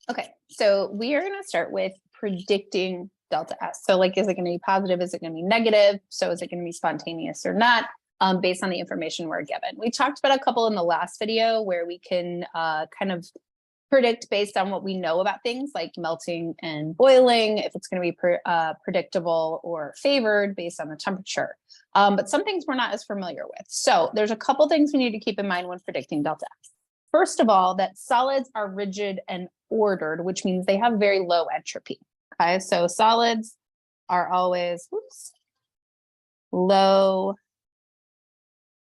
Okay, so we are going to start with predicting delta S. So like, is it going to be positive? Is it going to be negative? So is it going to be spontaneous or not? Based on the information we're given. We talked about a couple in the last video where we can kind of predict based on what we know about things like melting and boiling, if it's going to be predictable or favored based on the temperature. But some things we're not as familiar with. So there's a couple things we need to keep in mind when predicting delta S. First of all, that solids are rigid and ordered, which means they have very low entropy. Okay, so solids are always low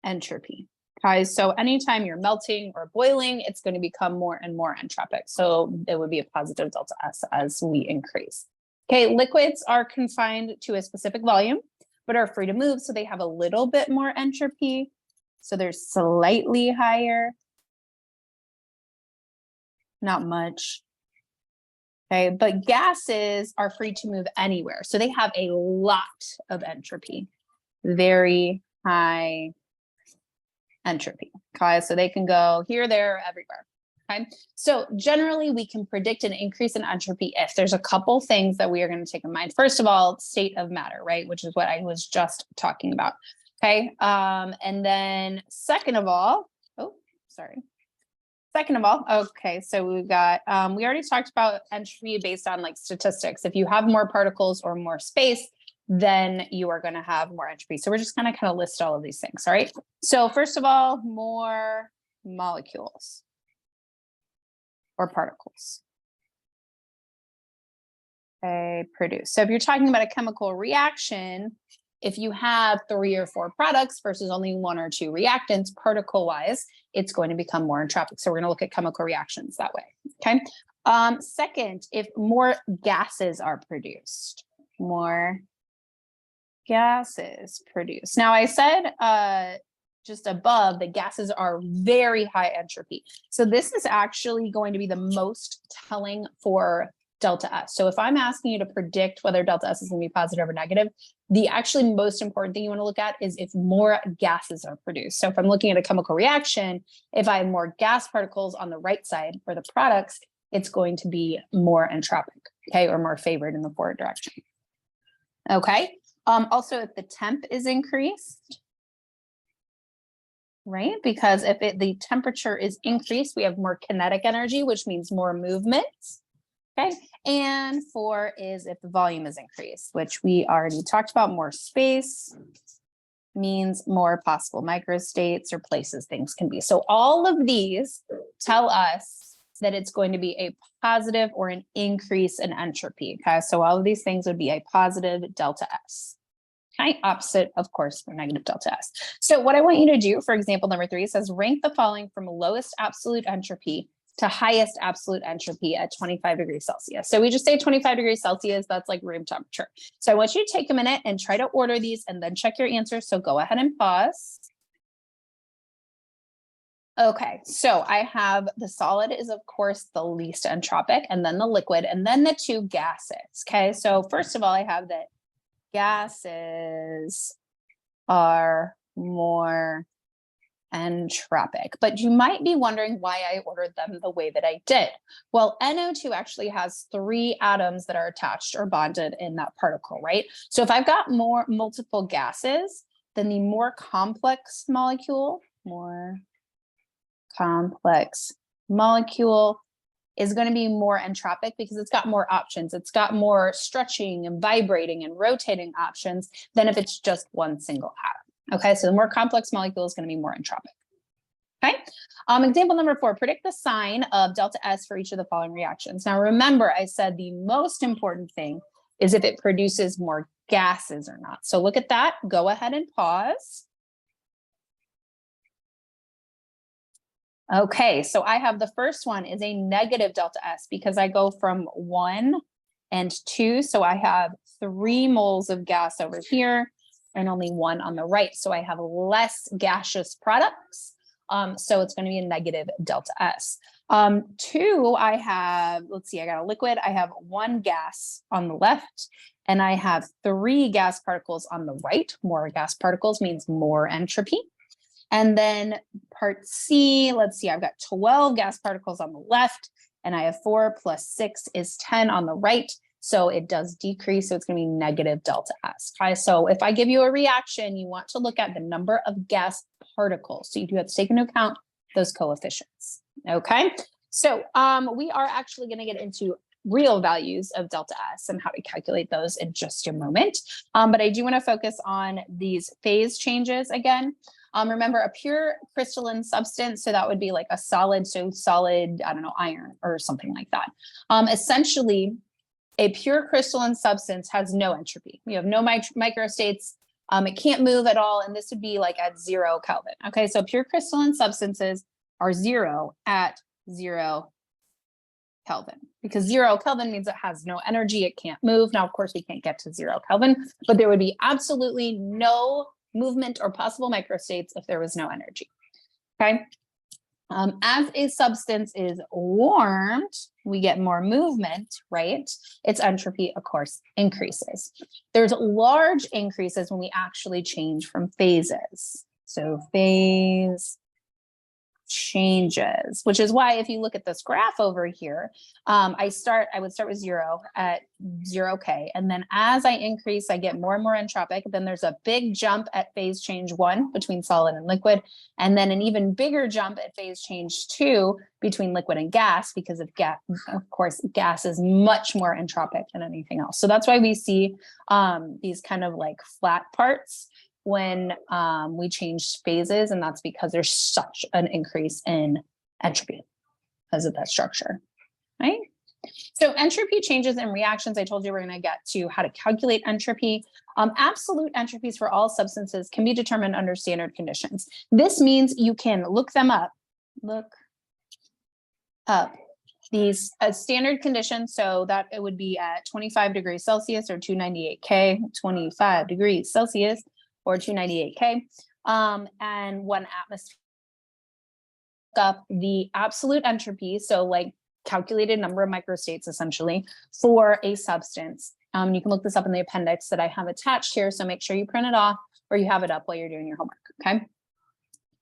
entropy. Okay, so anytime you're melting or boiling, it's going to become more and more entropic. So it would be a positive delta S as we increase. Okay, liquids are confined to a specific volume, but are free to move. So they have a little bit more entropy. So they're slightly higher. Not much. Okay, but gases are free to move anywhere. So they have a lot of entropy, very high entropy. Okay, so they can go here, there, everywhere. Okay, so generally we can predict an increase in entropy if there's a couple things that we are going to take in mind. First of all, state of matter, right, which is what I was just talking about. Okay, and then second of all, okay, so we've got, we already talked about entropy based on like statistics. If you have more particles or more space, then you are going to have more entropy. So we're just going to kind of list all of these things. All right. So first of all, more molecules or particles. Okay, produce. So if you're talking about a chemical reaction, if you have 3 or 4 products versus only 1 or 2 reactants, particle-wise, it's going to become more entropic. So we're going to look at chemical reactions that way. Okay. Second, if more gases are produced, more gases produced. Now I said just above that gases are very high entropy. So this is actually going to be the most telling for delta S. So if I'm asking you to predict whether delta S is going to be positive or negative, the actually most important thing you want to look at is if more gases are produced. So if I'm looking at a chemical reaction, if I have more gas particles on the right side for the products, it's going to be more entropic, okay, or more favored in the forward direction. Okay. Also, if the temp is increased, right? Because if the temperature is increased, we have more kinetic energy, which means more movement. Okay, and 4 is if the volume is increased, which we already talked about. More space means more possible microstates or places things can be. So all of these tell us that it's going to be a positive or an increase in entropy. Okay, so all of these things would be a positive delta S. Okay, opposite, of course, for negative delta S. So what I want you to do, for example, number 3 says rank the following from lowest absolute entropy to highest absolute entropy at 25 degrees Celsius. So we just say 25 degrees Celsius, that's like room temperature. So I want you to take a minute and try to order these and then check your answers. So go ahead and pause. Okay, so I have the solid is of course the least entropic, and then the liquid, and then the 2 gases. Okay, so first of all, I have that gases are more entropic, but you might be wondering why I ordered them the way that I did. Well, NO2 actually has 3 atoms that are attached or bonded in that particle, right? So if I've got multiple gases, then the more complex molecule is going to be more entropic because it's got more options. It's got more stretching and vibrating and rotating options than if it's just one single atom. Okay, so the more complex molecule is going to be more entropic. Okay, example number 4, predict the sign of delta S for each of the following reactions. Now remember, I said the most important thing is if it produces more gases or not. So look at that, go ahead and pause. Okay, so I have the first one is a negative delta S because I go from 1 and 2. So I have 3 moles of gas over here and only 1 on the right. So I have less gaseous products. So it's going to be a negative delta S. 2, I have, let's see, I got a liquid. I have 1 gas on the left and I have 3 gas particles on the right. More gas particles means more entropy. And then part C, let's see, I've got 12 gas particles on the left, and I have 4 plus 6 is 10 on the right. So it does decrease, so it's going to be negative delta S. Okay, so if I give you a reaction, you want to look at the number of gas particles. So you do have to take into account those coefficients. Okay, so we are actually going to get into real values of delta S and how to calculate those in just a moment. But I do want to focus on these phase changes again. Remember, a pure crystalline substance, so that would be like a solid, so solid, I don't know, iron or something like that. Essentially, a pure crystalline substance has no entropy. You have no microstates. It can't move at all, and this would be like at 0 Kelvin. Okay, so pure crystalline substances are 0 at 0 Kelvin, because 0 Kelvin means it has no energy, it can't move. Now, of course, we can't get to 0 Kelvin, but there would be absolutely no movement or possible microstates if there was no energy. Okay. As a substance is warmed, we get more movement, right? Its entropy, of course, increases. There's large increases when we actually change from phases. So phase changes, which is why if you look at this graph over here, I would start with 0 at 0 K, and then as I increase, I get more and more entropic. Then there's a big jump at phase change 1 between solid and liquid, and then an even bigger jump at phase change 2 between liquid and gas, because of course, gas is much more entropic than anything else. So that's why we see these kind of like flat parts when we change phases, and that's because there's such an increase in entropy because of that structure, right? So entropy changes in reactions. I told you we're going to get to how to calculate entropy. Absolute entropies for all substances can be determined under standard conditions. This means you can look them up. Look up these standard conditions, so that it would be at 25 degrees Celsius or 298 K, 25 degrees Celsius or 298 K, and 1 atmosphere. Look up the absolute entropy, so like calculated number of microstates essentially for a substance. You can look this up in the appendix that I have attached here, so make sure you print it off or you have it up while you're doing your homework, okay?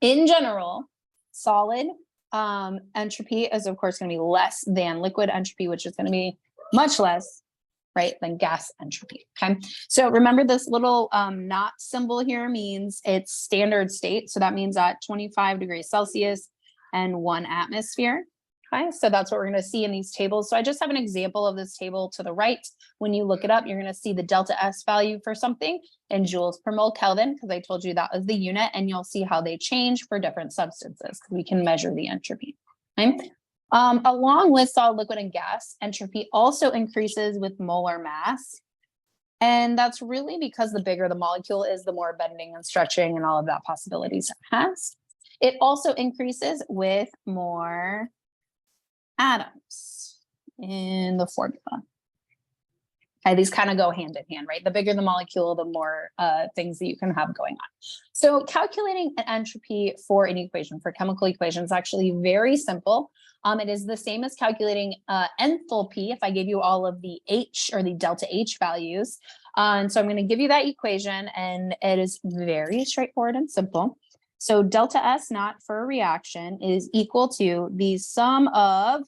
In general, solid entropy is of course going to be less than liquid entropy, which is going to be much less, right, than gas entropy, okay? So remember this little not symbol here means it's standard state. So that means at 25 degrees Celsius and 1 atmosphere, okay? So that's what we're gonna see in these tables. So I just have an example of this table to the right. When you look it up, you're gonna see the delta S value for something in joules per mole Kelvin, because I told you that was the unit, and you'll see how they change for different substances, because we can measure the entropy, okay? Along with solid, liquid, and gas, entropy also increases with molar mass. And that's really because the bigger the molecule is, the more bending and stretching and all of that possibilities it has. It also increases with more atoms in the formula. Okay, these kind of go hand in hand, right? The bigger the molecule, the more things that you can have going on. So calculating an entropy for an equation, for chemical equation, is actually very simple. It is the same as calculating enthalpy if I gave you all of the H or the delta H values. And so I'm going to give you that equation, and it is very straightforward and simple. So delta S naught for a reaction is equal to the sum of,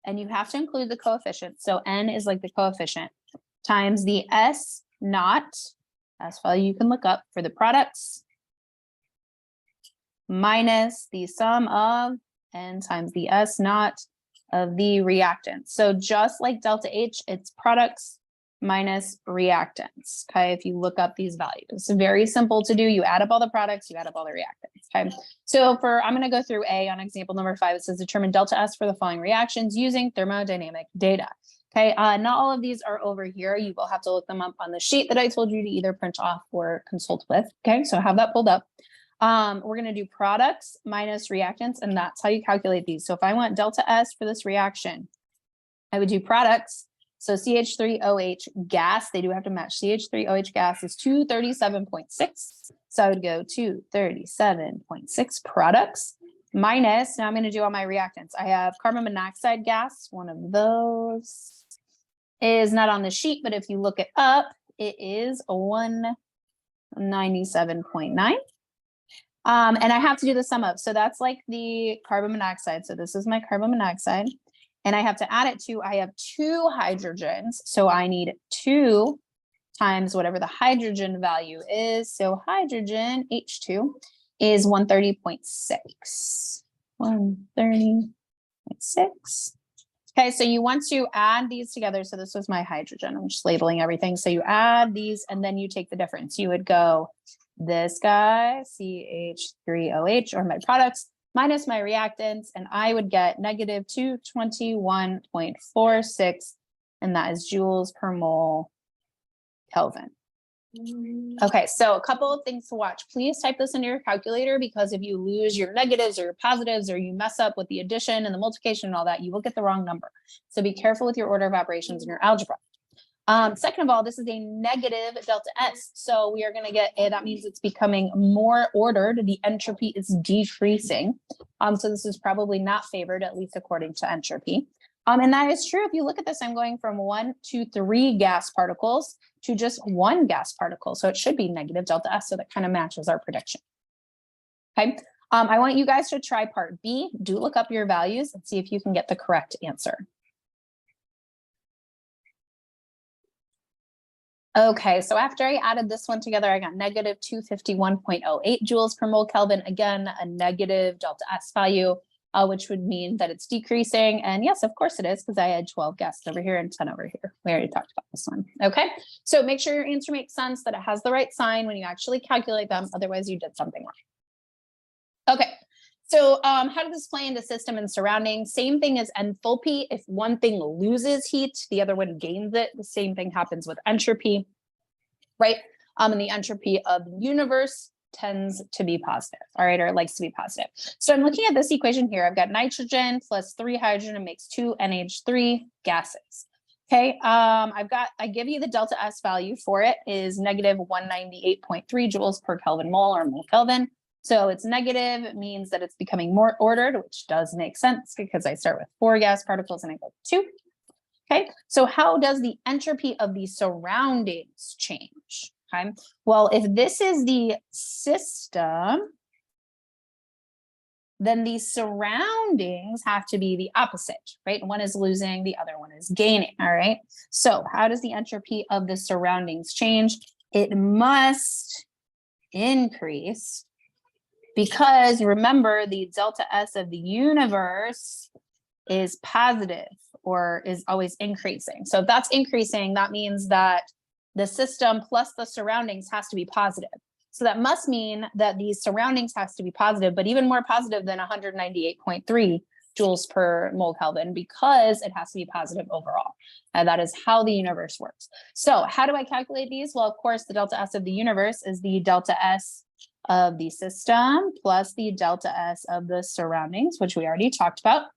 and you have to include the coefficient. So N is like the coefficient, times the S naught, that's value you can look up for the products, minus the sum of N times the S naught of the reactants. So just like delta H, it's products minus reactants, okay? If you look up these values, it's very simple to do. You add up all the products, you add up all the reactants, okay? So I'm gonna go through A on example number 5. It says determine delta S for the following reactions using thermodynamic data. Okay, not all of these are over here. You will have to look them up on the sheet that I told you to either print off or consult with. Okay, so have that pulled up. We're going to do products minus reactants, and that's how you calculate these. So if I want delta S for this reaction, I would do products. So CH3OH gas, they do have to match. CH3OH gas is 237.6. So I would go 237.6 products. Minus, now I'm going to do all my reactants. I have carbon monoxide gas, one of those is not on the sheet, but if you look it up, it is 197.9. And I have to do the sum of, so that's like the carbon monoxide. So this is my carbon monoxide. And I have to add it to, I have 2 hydrogens. So I need 2 times whatever the hydrogen value is. So hydrogen, H2, is 130.6. 130.6. Okay, so you want to add these together. So this was my hydrogen. I'm just labeling everything. So you add these and then you take the difference. You would go this guy, CH3OH, or my products, minus my reactants, and I would get negative 221.46, and that is joules per mole Kelvin. Okay, so a couple of things to watch. Please type this into your calculator, because if you lose your negatives or your positives, or you mess up with the addition and the multiplication and all that, you will get the wrong number. So be careful with your order of operations in your algebra. Second of all, this is a negative delta S. So we are going to get, that means it's becoming more ordered. The entropy is decreasing. So this is probably not favored, at least according to entropy. And that is true. If you look at this, I'm going from 1 to 3 gas particles to just 1 gas particle. So it should be negative delta S. So that kind of matches our prediction. Okay. I want you guys to try part B. Do look up your values and see if you can get the correct answer. Okay, so after I added this one together, I got negative 251.08 joules per mole Kelvin. Again, a negative delta S value, which would mean that it's decreasing. And yes, of course it is, because I had 12 gases over here and 10 over here. We already talked about this one. Okay, so make sure your answer makes sense, that it has the right sign when you actually calculate them. Otherwise, you did something wrong. Okay. So how does this play into system and surroundings? Same thing as enthalpy. If one thing loses heat, the other one gains it. The same thing happens with entropy, right? And the entropy of the universe tends to be positive, all right, or it likes to be positive. So I'm looking at this equation here. I've got nitrogen plus 3 hydrogen makes 2 NH3 gases. Okay, I give you the delta S value for it is negative 198.3 joules per Kelvin mole, or mole Kelvin. So it's negative, it means that it's becoming more ordered, which does make sense because I start with 4 gas particles and I go to 2. Okay, so how does the entropy of the surroundings change? Okay, well, if this is the system, then the surroundings have to be the opposite, right? One is losing, the other one is gaining, all right? So how does the entropy of the surroundings change? It must increase, because remember, the delta S of the universe is positive, or is always increasing. So if that's increasing, that means that the system plus the surroundings has to be positive. So that must mean that the surroundings has to be positive, but even more positive than 198.3 joules per mole Kelvin, because it has to be positive overall. And that is how the universe works. So how do I calculate these? Well, of course, the delta S of the universe is the delta S of the system plus the delta S of the surroundings, which we already talked about.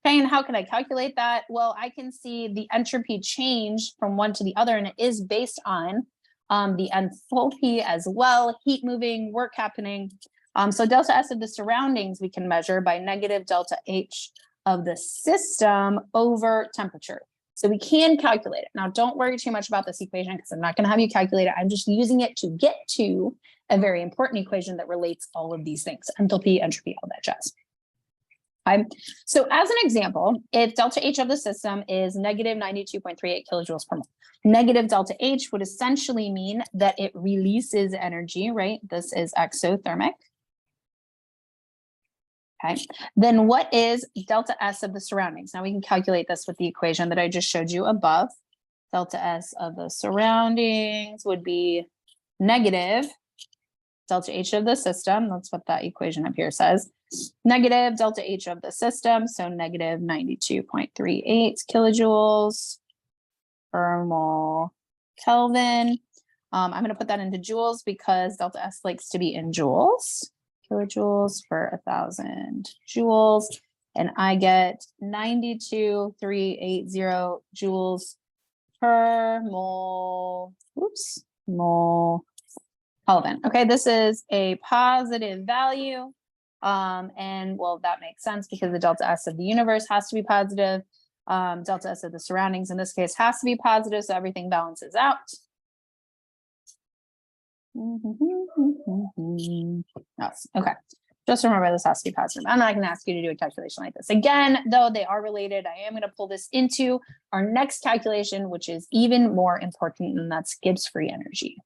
Okay, and how can I calculate that? Well, I can see the entropy change from one to the other, and it is based on the enthalpy as well, heat moving, work happening. So delta S of the surroundings we can measure by negative delta H of the system over temperature. So we can calculate it. Now, don't worry too much about this equation, because I'm not going to have you calculate it. I'm just using it to get to a very important equation that relates all of these things: enthalpy, entropy, all that jazz. So as an example, if delta H of the system is negative 92.38 kilojoules per mole, negative delta H would essentially mean that it releases energy, right? This is exothermic. Okay, then what is delta S of the surroundings? Now we can calculate this with the equation that I just showed you above. Delta S of the surroundings would be negative delta H of the system. That's what that equation up here says. Negative delta H of the system, so negative 92.38 kilojoules per mole Kelvin. I'm going to put that into joules because delta S likes to be in joules. Kilojoules per 1,000 joules, and I get 92,380 joules per mole. Mole Kelvin. Okay, this is a positive value. And well, that makes sense because the delta S of the universe has to be positive. Delta S of the surroundings in this case has to be positive, so everything balances out. Yes. Okay. Just remember this has to be positive. I'm not going to ask you to do a calculation like this. Again, though they are related, I am going to pull this into our next calculation, which is even more important, and that's Gibbs free energy.